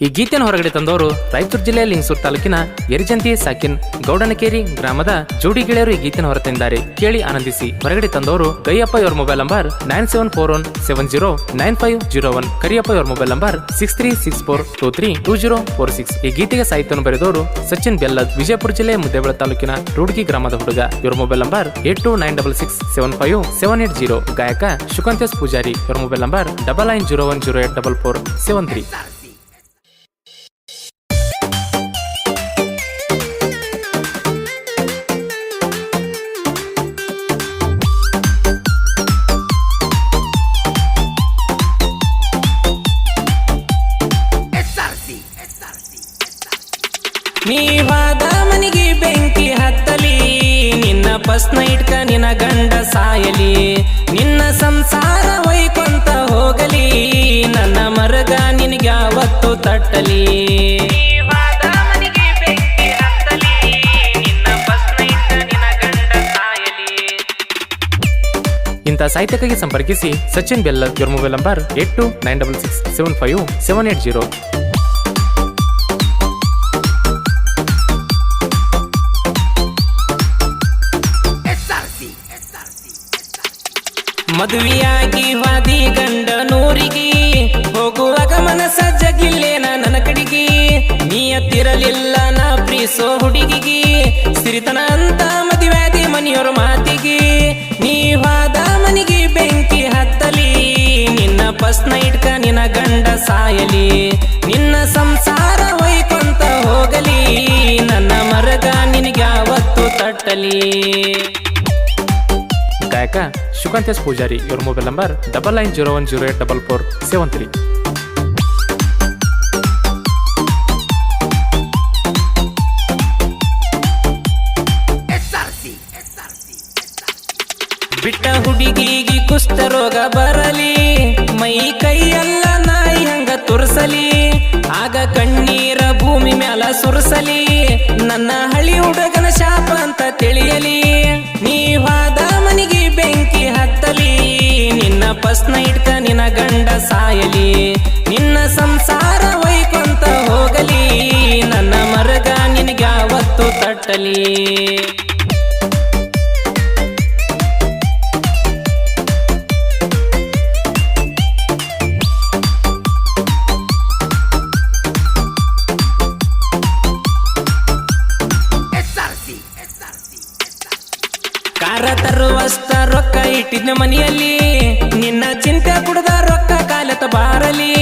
ಈ ಗೀತೆಯನ್ನು ಹೊರಗಡೆ ತಂದವರು ರಾಯಚೂರು ಜಿಲ್ಲೆಯ ಲಿಂಗಸೂರು ತಾಲೂಕಿನ ಯರಿಜಂತಿ ಸಾಕಿನ್ ಗೌಡನಕೇರಿ ಗ್ರಾಮದ ಜೋಡಿ ಗೆಳೆಯರು ಈ ಗೀತೆಯನ್ನು ಹೊರತಂದಿದ್ದಾರೆ. ಕೇಳಿ ಆನಂದಿಸಿ. ಹೊರಗಡೆ ತಂದವರು ಗಯ್ಯಪ್ಪ ಇವರ ಮೊಬೈಲ್ ನಂಬರ್ 9741709501. ಕರಿಯಪ್ಪ ಇವರ ಮೊಬೈಲ್ ನಂಬರ್ 6364232046. ಈ ಗೀತೆಗೆ ಸಾಹಿತ್ಯವನ್ನು ಬರೆದವರು ಸಚಿನ್ ಬೆಲ್ಲದ್ ವಿಜಯಪುರ ಜಿಲ್ಲೆಯ ಮುದ್ದೇಬೇಳ ತಾಲೂಕಿನ ರೂಡ್ಗಿ ಗ್ರಾಮದ ಹುಡುಗ. ಇವರ ಮೊಬೈಲ್ ನಂಬರ್ 8296675780. ಗಾಯಕ ಶುಕಂತೇಶ್ ಪೂಜಾರಿ ಇವರ ಮೊಬೈಲ್ ನಂಬರ್ 9901084473. ನೀವಾದ ಮನಿಗೆ ಬೆಂಕಿ ಹತ್ತಲಿ, ನಿನ್ನ ಫಸ್ಟ್ ನೈಟ್ಕ ನಿನ್ನ ಗಂಡ ಸಾಯಲಿ, ನಿನ್ನ ಸಂಸಾರ ಒಯ್ಕೊಂತ ಹೋಗಲಿ, ನನ್ನ ಮರಗ ನಿನಗೆ ಯಾವತ್ತು ತಟ್ಟಲಿ. ನೀವಾದ ಮನಿಗೆ ಬೆಂಕಿ ಹತ್ತಲಿ, ನಿನ್ನ ಫಸ್ಟ್ ನೈಟ್ಕ ನಿನ್ನ ಗಂಡ ಸಾಯಲಿ. ಇಂಥ ಸಾಹಿತ್ಯಕ್ಕಾಗಿ ಸಂಪರ್ಕಿಸಿ ಸಚಿನ್ ಬೆಲ್ಲದ್ ಇವರ ಮೊಬೈಲ್ ನಂಬರ್ 8296675780. ಮದುವೆಯಾಗಿ ವಾದಿ ಗಂಡ ನೂರಿಗೆ, ಹೋಗುವಾಗ ಮನಸ್ಸ ಜಗಿಲ್ಲೇನ ನನ್ನ ಕಡಿಗೆ, ನೀ ಹತ್ತಿರಲಿಲ್ಲ ನಾ ಪ್ರೀಸೋ ಹುಡುಗಿಗೆ, ಸಿರಿತನ ಅಂತ ಮದುವೆಯಾದಿ ಮನೆಯವರ ಮಾತಿಗೆ, ನೀವಾದ ಮನಿಗೆ ಬೆಂಕಿ ಹತ್ತಲಿ, ನಿನ್ನ ಫಸ್ಟ್ ನೈಟ್ಕ ನಿನ್ನ ಗಂಡ ಸಾಯಲಿ, ನಿನ್ನ ಸಂಸಾರ ಒಯ್ಕೊಂತ ಹೋಗಲಿ, ನನ್ನ ಮರಗ ನಿನಗೆ ಯಾವತ್ತು ತಟ್ಟಲಿ. ಗಾಯಕ ಶುಕಂತೇಶ್ ಪೂಜಾರಿ ಇವರ ಮೊಬೈಲ್ ನಂಬರ್ 9901084473. ಬಿಟ್ಟ ಹುಡುಗಿಗೆ ಕುಷ್ಠರೋಗ ಬರಲಿ, ಮೈ ಕೈಯೆಲ್ಲ ನಾಯಿ ಹಂಗ ತುರ್ಸಲಿ, ಆಗ ಕಣ್ಣೀರ ಭೂಮಿ ಮ್ಯಾಲ ಸುರ್ಸಲಿ, ನನ್ನ ಹಳಿ ಹುಡುಗನ ಶಾಪ ಅಂತ ತಿಳಿಯಲಿ, ನೀವಾದ ಮನಿಗೆ ಬೆಂಕಿ ಹತ್ತಲಿ, ನಿನ್ನ ಫಸ್ಟ್ ನೈಟ್ಕ ನಿನ್ನ ಗಂಡ ಸಾಯಲಿ, ನಿನ್ನ ಸಂಸಾರ ಒಯ್ಕೊಂತ ಹೋಗಲಿ, ನನ್ನ ಮರಗ ನಿನಗೆ ಯಾವತ್ತು ತಟ್ಟಲಿ. ಕಾರ ತರುವಷ್ಟ ರೊಕ್ಕ ಇಟ್ಟಿದ್ನ ಮನೆಯಲ್ಲಿ, ನಿನ್ನ ಚಿಂತೆ ಕುಡ್ದ ರೊಕ್ಕ ಕಾಲತ ಬಾರಲಿ,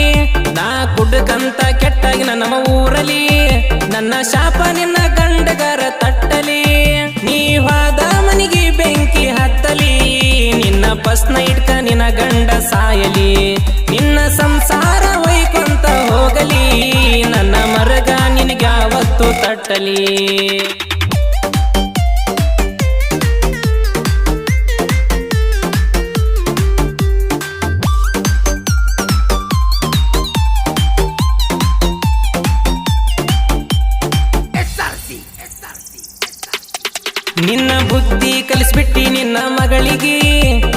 ನಾ ಕುಡ್ಕಂತ ಕೆಟ್ಟಾಗಿನ ನಮ್ಮ ಊರಲಿ, ನನ್ನ ಶಾಪ ನಿನ್ನ ಗಂಡಗರ ತಟ್ಟಲಿ, ನೀವಾದ ಮನಿಗೆ ಬೆಂಕಿ ಹತ್ತಲಿ, ನಿನ್ನ ಫಸ್ಟ್ ನೈಟ್ಕ ನಿನ್ನ ಗಂಡ ಸಾಯಲಿ, ನಿನ್ನ ಸಂಸಾರ ಒಯ್ಕೊಂತ ಹೋಗಲಿ, ನನ್ನ ಮರಗ ನಿನಗೆ ಯಾವತ್ತು ತಟ್ಟಲಿ. ನಿನ್ನ ಬುದ್ಧಿ ಕಲಿಸ್ಬಿಟ್ಟಿ ನಿನ್ನ ಮಗಳಿಗೆ,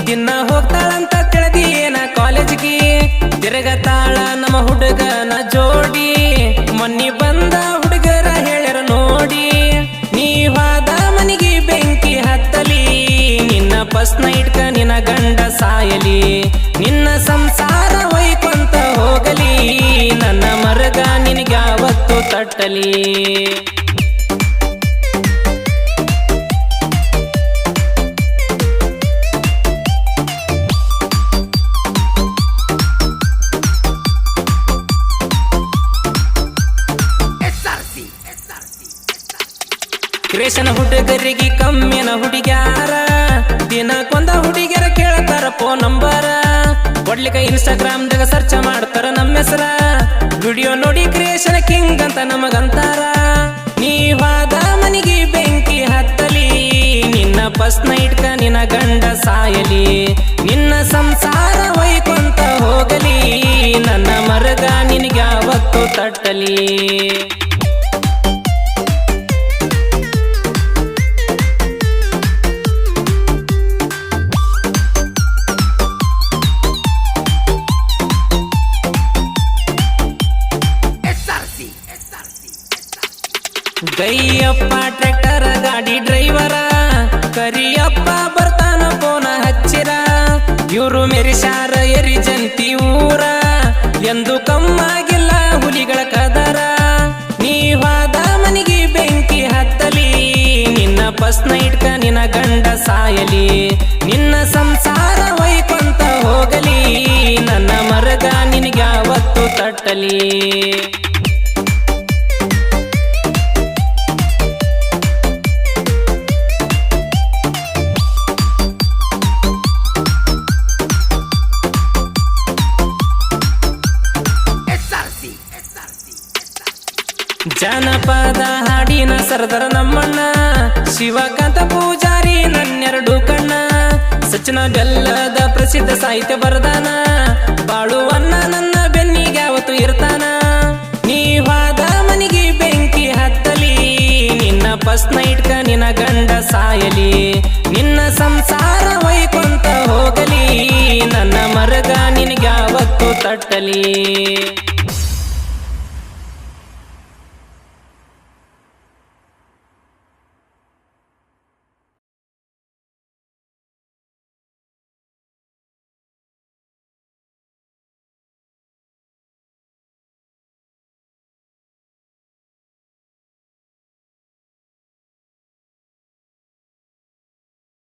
ದಿನ ಹೋಗ್ತಾಳಂತ ತಿಳಿದಿ ಏನ ಕಾಲೇಜ್ಗೆ, ತಿರುಗತಾಳ ನಮ್ಮ ಹುಡುಗನ ಜೋಡಿ, ಮೊನ್ನೆ ಬಂದ ಹುಡುಗರ ಹೇಳ್ಯಾರ ನೋಡಿ, ನೀವಾದ ಮನಿಗೆ ಬೆಂಕಿ ಹತ್ತಲಿ, ನಿನ್ನ ಫಸ್ಟ್ ನೈಟ್ಕ ನಿನ್ನ ಗಂಡ ಸಾಯಲಿ, ನಿನ್ನ ಸಂಸಾರ ಒಯ್ಕೊಂತ ಹೋಗಲಿ, ನನ್ನ ಮರಗ ನಿನಗೆ ಯಾವತ್ತು ತಟ್ಟಲಿ. ಕ್ರೇಷನ ಹುಡುಗರಿಗೆ ಕಮ್ಮಿನ ಹುಡುಗ್ಯಾರ, ದಿನಕ್ಕೊಂದ ಹುಡುಗಿಯರ ಕೇಳ್ತಾರ ಫೋನ್ ನಂಬರ, ಕೊಡ್ಲಿಕ್ಕ ಇನ್ಸ್ಟಾಗ್ರಾಮ್ದಾಗ ಸರ್ಚ್ ಮಾಡ್ತಾರ ನಮ್ಮ ಹೆಸರ, ವಿಡಿಯೋ ನೋಡಿ ಕ್ರಿಯೇಷನ್ ಕಿಂಗ್ ಅಂತ ನಮಗಂತಾರ, ನೀವಾದ ಮನಿಗೆ ಬೆಂಕಿ ಹತ್ತಲಿ, ನಿನ್ನ ಫಸ್ಟ್ ನೈಟ್ಕ ನಿನ್ನ ಗಂಡ ಸಾಯಲಿ, ನಿನ್ನ ಸಂಸಾರ ಒಯ್ಕೊಂತ ಹೋಗಲಿ, ನನ್ನ ಮರಗ ನಿನಗೆ ಯಾವತ್ತು ತಟ್ಟಲಿ. ಗೈಯಪ್ಪ ಟ್ರ್ಯಾಕ್ಟರ್ ಗಾಡಿ ಡ್ರೈವರ ಕರಿಯಪ್ಪ ಬರ್ತಾನ ಪೋನ ಹಚ್ಚಿರ ಇವ್ರು ಮೆರಿಸಾರ ಎರಿಜಂತಿ ಊರ ಎಂದು ಕಮ್ಮಾಗಿಲ್ಲ ಹುಲಿಗಳ ಕದರ ನೀವಾದ ಮನಿಗೆ ಬೆಂಕಿ ಹತ್ತಲಿ ನಿನ್ನ ಫಸ್ಟ್ ನೈಟ್ಕ ನಿನ್ನ ಗಂಡ ಸಾಯಲಿ ನಿನ್ನ ಸಂಸಾರ ಹೊಯ್ಕೊಂತ ಹೋಗಲಿ ನನ್ನ ಮರಗ ನಿನಗೆ ಯಾವತ್ತು ತಟ್ಟಲಿ ಜನಪದ ಹಾಡಿನ ಸರದರ ನಮ್ಮಣ್ಣ ಶಿವಕಾಂತ ಪೂಜಾರಿ ನನ್ನೆರಡು ಕಣ್ಣ ಸಚಿನ ಬೆಲ್ಲದ ಪ್ರಸಿದ್ಧ ಸಾಹಿತ್ಯ ಬರದಾನ ಬಾಳುವನ್ನ ನನ್ನ ಬೆನ್ನಿಗೆ ಯಾವತ್ತು ಇರ್ತಾನ ನೀವಾದ ಮನಿಗೆ ಬೆಂಕಿ ಹತ್ತಲಿ ನಿನ್ನ ಫಸ್ಟ್ ನೈಟ್ಕ ನಿನ್ನ ಗಂಡ ಸಾಯಲಿ ನಿನ್ನ ಸಂಸಾರ ಹೊಯ್ಕೊಂತ ಹೋಗಲಿ ನನ್ನ ಮರಗ ನಿನಗೆ ಯಾವತ್ತು ತಟ್ಟಲಿ